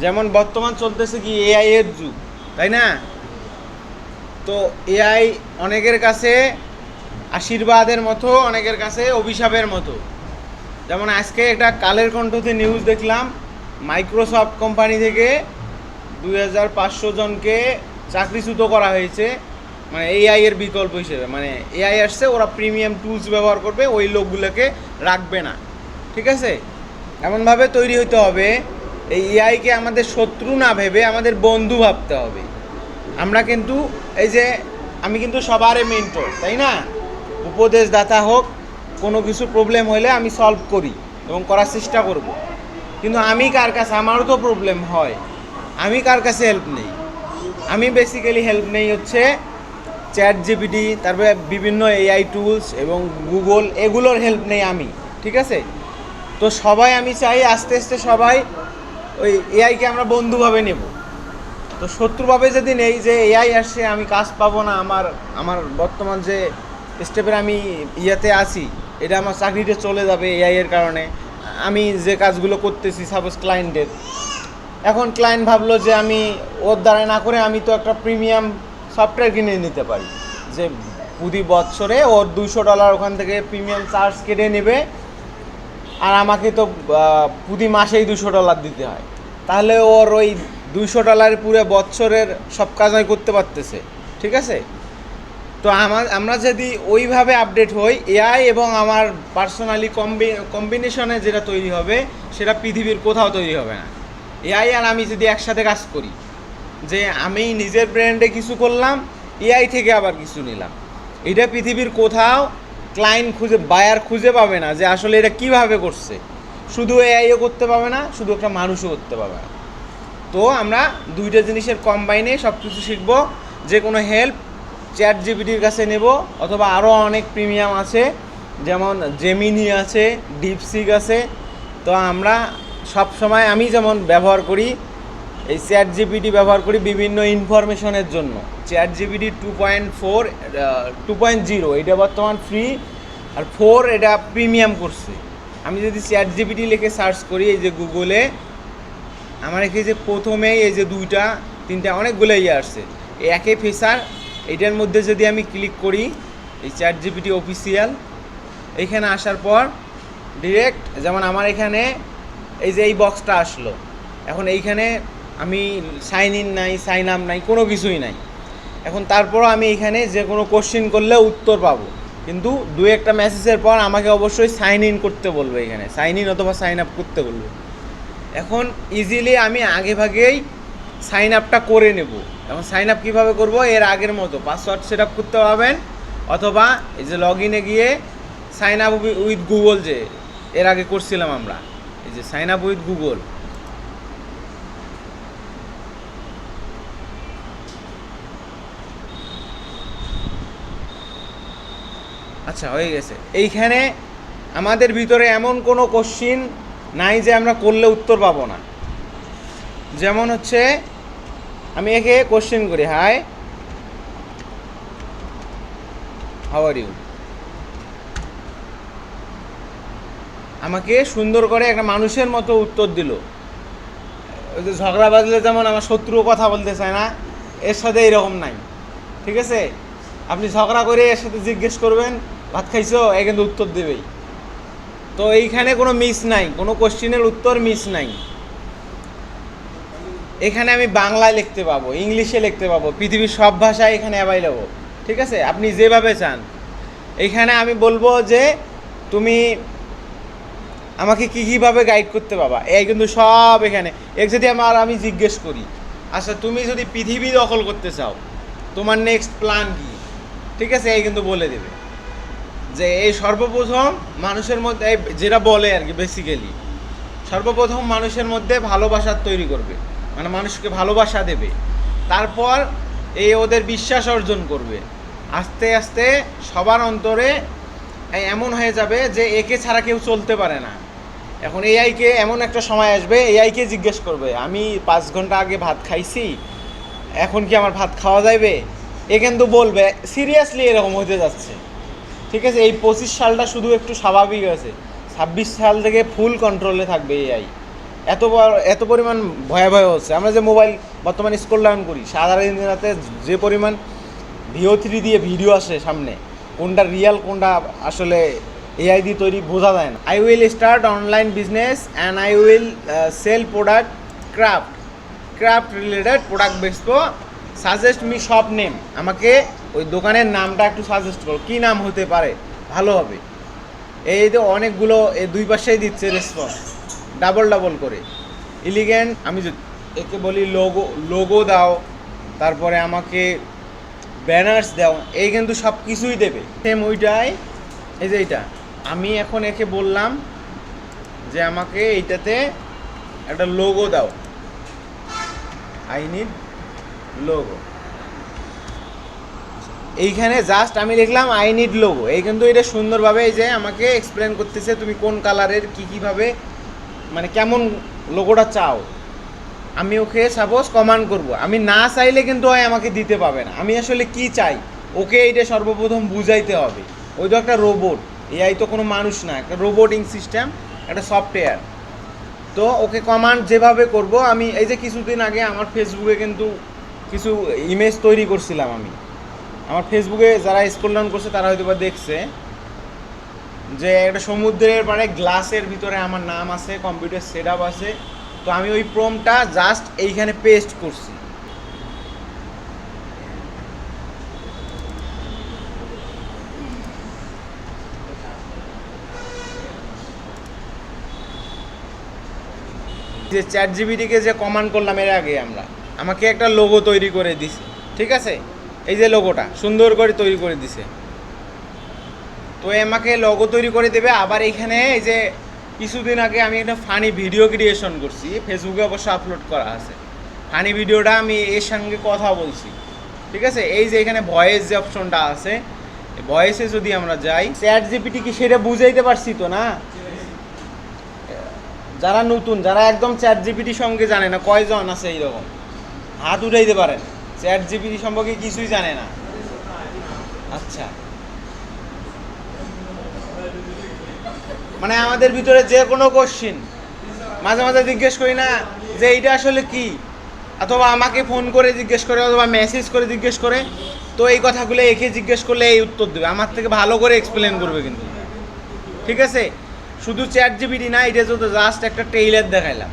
যেমন বর্তমান চলতেছে কি এআই এর যুগ, তাই না? তো এআই অনেকের কাছে আশীর্বাদের মতো, অনেকের কাছে অভিশাপের মতো। যেমন আজকে একটা কালের কণ্ঠতে নিউজ দেখলাম, মাইক্রোসফট কোম্পানি থেকে 2500 জনকে চাকরিচ্যুত করা হয়েছে, মানে এআই এর বিকল্প হিসেবে। মানে এআই আসছে, ওরা প্রিমিয়াম টুলস ব্যবহার করবে, ওই লোকগুলোকে রাখবে না। ঠিক আছে? এমনভাবে তৈরি হতে হবে এই এআইকে আমাদের শত্রু না ভেবে আমাদের বন্ধু ভাবতে হবে। আমরা কিন্তু এই যে আমি কিন্তু সবারই মেন্টর, তাই না? উপদেশদাতা হোক, কোনো কিছু প্রবলেম হলে আমি সলভ করি এবং করার চেষ্টা করব। কিন্তু আমি কার কাছে, আমারও তো প্রবলেম হয়, আমি কার কাছে হেল্প নেই? আমি বেসিক্যালি হেল্প নেই হচ্ছে চ্যাট জিপিটি, তারপরে বিভিন্ন এআই টুলস এবং গুগল, এগুলোর হেল্প নেই আমি। ঠিক আছে? তো সবাই, আমি চাই আস্তে আস্তে সবাই ওই এআইকে আমরা বন্ধুভাবে নেব। তো শত্রুভাবে যদি নেই যে এআই আসছে আমি কাজ পাবো না, আমার আমার বর্তমান যে স্টেপের আমি ইয়াতে আছি, এটা আমার চাকরিতে চলে যাবে এআই এর কারণে। আমি যে কাজগুলো করতেছি সাপোজ ক্লায়েন্টের, এখন ক্লায়েন্ট ভাবলো যে আমি ওর দ্বারা না করে আমি তো একটা প্রিমিয়াম সফটওয়্যার কিনে নিতে পারি, যে প্রতি বছরে ওর $200 ওখান থেকে প্রিমিয়াম চার্জ কেটে নেবে, আর আমাকে তো প্রতি মাসেই $200 দিতে হয়। তাহলে ওর ওই $200 পুরো বছরের সব কাজ আমি করতে পারতেছে। ঠিক আছে? তো আমরা যদি ওইভাবে আপডেট হই, এআই এবং আমার পার্সোনালি কম্বিনেশনে যেটা তৈরি হবে, সেটা পৃথিবীর কোথাও তৈরি হবে না। এআই আর আমি যদি একসাথে কাজ করি, যে আমি নিজের ব্র্যান্ডে কিছু করলাম, এআই থেকে আবার কিছু নিলাম, এটা পৃথিবীর কোথাও ক্লায়েন্ট খুঁজে, বায়ার খুঁজে পাবে না যে আসলে এটা কিভাবে করছে। শুধু এআইও করতে পাবে না, শুধু একটা মানুষও করতে পাবে না। তো আমরা দুইটা জিনিসের কম্বাইনে সব কিছু শিখবো। যে কোনো হেল্প চ্যাট জিপিটির কাছে নেব, অথবা আরও অনেক প্রিমিয়াম আছে, যেমন জেমিনি আছে, ডিপসিক আছে। তো আমরা সব সময়, আমি যেমন ব্যবহার করি এই চ্যাট জিপিটি, ব্যবহার করি বিভিন্ন ইনফরমেশনের জন্য। চ্যাট জিপিটি 2.0 এটা বর্তমান ফ্রি, আর 4 এটা প্রিমিয়াম করছে। আমি যদি চ্যাট জিপিটি লিখে সার্চ করি এই যে গুগলে, আমার এখানে যে প্রথমেই এই যে 2টা 3টা অনেকগুলো আসছে, এই একই ফিচার। এইটার মধ্যে যদি আমি ক্লিক করি, এই চ্যাট জিপিটি অফিসিয়াল, এইখানে আসার পর ডিরেক্ট, যেমন আমার এখানে এই যে এই বক্সটা আসলো, এখন এইখানে আমি সাইন ইন নাই, সাইন আপ নাই, কোনো কিছুই নাই। এখন তারপরও আমি এখানে যে কোনো কোশ্চেন করলে উত্তর পাবো, কিন্তু 2-1টা মেসেজের পর আমাকে অবশ্যই সাইন ইন করতে বলবে, এখানে সাইন ইন অথবা সাইন আপ করতে বলবে। এখন ইজিলি আমি আগে ভাগেই সাইন আপটা করে নেব। এখন সাইন আপ কীভাবে করবো? এর আগের মতো পাসওয়ার্ড সেট আপ করতে পারবেন, অথবা এই যে লগ ইনে গিয়ে সাইন আপ উইথ গুগল, যে এর আগে করছিলাম আমরা, এই যে সাইন আপ উইথ গুগল, আচ্ছা হয়ে গেছে। এইখানে আমাদের ভিতরে এমন কোনো কোশ্চিন নাই যে আমরা করলে উত্তর পাবো না। যেমন হচ্ছে আমি একে কোশ্চেন করি, হাই হাউ আর ইউ, আমাকে সুন্দর করে একটা মানুষের মতো উত্তর দিল। ওই যে ঝগড়া বাজলে যেমন আমার শত্রুও কথা বলতে চায় না, এর সাথে এরকম নাই। ঠিক আছে? আপনি ঝগড়া করে এর সাথে জিজ্ঞেস করবেন ভাত খাইছো, এ কিন্তু উত্তর দেবেই। তো এইখানে কোনো মিস নাই, কোনো কোশ্চেনের উত্তর মিস নাই। এখানে আমি বাংলায় লিখতে পাবো, ইংলিশে লিখতে পাবো, পৃথিবীর সব ভাষায় এখানে অ্যাভাইলেবল। ঠিক আছে? আপনি যেভাবে চান। এইখানে আমি বলবো যে তুমি আমাকে কীভাবে গাইড করতে পাবা, এই কিন্তু সব এখানে। এক যদি আমি জিজ্ঞেস করি, আচ্ছা তুমি যদি পৃথিবী দখল করতে চাও, তোমার নেক্সট প্ল্যান কী? ঠিক আছে? এই কিন্তু বলে দেবে যে এই সর্বপ্রথম মানুষের মধ্যে, যেটা বলে আর কি বেসিক্যালি, সর্বপ্রথম মানুষের মধ্যে ভালোবাসার তৈরি করবে, মানে মানুষকে ভালোবাসা দেবে। তারপর এই ওদের বিশ্বাস অর্জন করবে। আস্তে আস্তে সবার অন্তরে এমন হয়ে যাবে যে একে ছাড়া কেউ চলতে পারে না। এখন এআইকে এমন একটা সময় আসবে, এআইকে জিজ্ঞেস করবে আমি 5 ঘন্টা আগে ভাত খাইছি, এখন কি আমার ভাত খাওয়া যাবে? এ কিন্তু বলবে সিরিয়াসলি এরকম হতে যাচ্ছে। ঠিক আছে? এই 25 সালটা শুধু একটু স্বাভাবিক আছে, 26 সাল থেকে ফুল কন্ট্রোলে থাকবে এআই। এত পরিমাণ ভয়াবহ হচ্ছে। আমরা যে মোবাইল বর্তমানে স্ক্রল ডাউন করি, সাধারণ দিনাতে যে পরিমাণ VO3 দিয়ে ভিডিও আসে সামনে, কোনটা রিয়েল কোনটা আসলে এআই দিয়ে তৈরি বোঝা যায় না। I will start online business and I will sell product craft related product বেচবো। সাজেস্ট মি শপ নেম, আমাকে ওই দোকানের নামটা একটু সাজেস্ট করো, কী নাম হতে পারে ভালো হবে। এই তো অনেকগুলো এই দুই পাশেই দিচ্ছে রেসপন্স ডাবল করে। এলিগেন্ট, আমি যদি একে বলি লোগো দাও, তারপরে আমাকে ব্যানার্স দাও, এই কিন্তু সব কিছুই দেবে সেম ওইটাই। এই যে এইটা আমি এখন একে বললাম যে আমাকে এইটাতে একটা লোগো দাও, আই নিড লোগো। এইখানে জাস্ট আমি লিখলাম আই নিড লোগো, এই কিন্তু এটা সুন্দরভাবে এই যে আমাকে এক্সপ্লেন করতেছে তুমি কোন কালারের কীভাবে মানে কেমন লোগোটা চাও। আমি ওকে সাপোজ কমান্ড করব, আমি না চাইলে কিন্তু আমাকে দিতে পাবে না। আমি আসলে কি চাই ওকে এইটা সর্বপ্রথম বুঝাইতে হবে। ওই তো একটা রোবট, এআই তো কোনো মানুষ না, একটা রোবোটিং সিস্টেম, একটা সফটওয়্যার। তো ওকে কমান্ড যেভাবে করব, আমি এই যে কিছুদিন আগে আমার ফেসবুকে কিন্তু কিছু ইমেজ তৈরি করছিলাম। আমি আমার ফেসবুকে যারা স্ক্রল ডাউন করছে তারা হয়তো বা দেখছে যে একটা সমুদ্রের পাড়ে গ্লাসের ভিতরে আমার নাম আছে, কম্পিউটার সেট আপ আছে। তো আমি ওই প্রম্পটটা জাস্ট এইখানে পেস্ট করছি। যে ChatGPT-কে যে কমান্ড করলাম এর আগে আমাকে একটা লোগো তৈরি করে দিছে, ঠিক আছে? এই যে লোগোটা সুন্দর করে তৈরি করে দিছে। তো আমাকে লোগো তৈরি করে দেবে। আবার এইখানে এই যে কিছুদিন আগে আমি একটা ফানি ভিডিও ক্রিয়েশন করছি, ফেসবুকে অবশ্য আপলোড করা আছে। ফানি ভিডিওটা আমি এর সঙ্গে কথা বলছি, ঠিক আছে? এই যে এখানে ভয়েস যে অপশনটা আছে, ভয়েসে যদি আমরা যাই, ChatGPT কি সেটা বুঝাইতে পারছি তো না? যারা নতুন, যারা একদম ChatGPT সঙ্গে জানে না, কয়জন আছে এইরকম হাত উঠাইতে পারেন ChatGPT সম্পর্কে কিছুই জানে না? আচ্ছা, মানে আমাদের ভিতরে যে কোনো কোশ্চিন মাঝে মাঝে জিজ্ঞেস করি না যে এইটা আসলে কি, অথবা আমাকে ফোন করে জিজ্ঞেস করে অথবা মেসেজ করে জিজ্ঞেস করে, তো এই কথাগুলো একে জিজ্ঞেস করলে এই উত্তর দেবে, আমার থেকে ভালো করে এক্সপ্লেন করবে কিন্তু, ঠিক আছে? শুধু ChatGPT না, এটা তো জাস্ট একটা ট্রেইলার দেখাইলাম।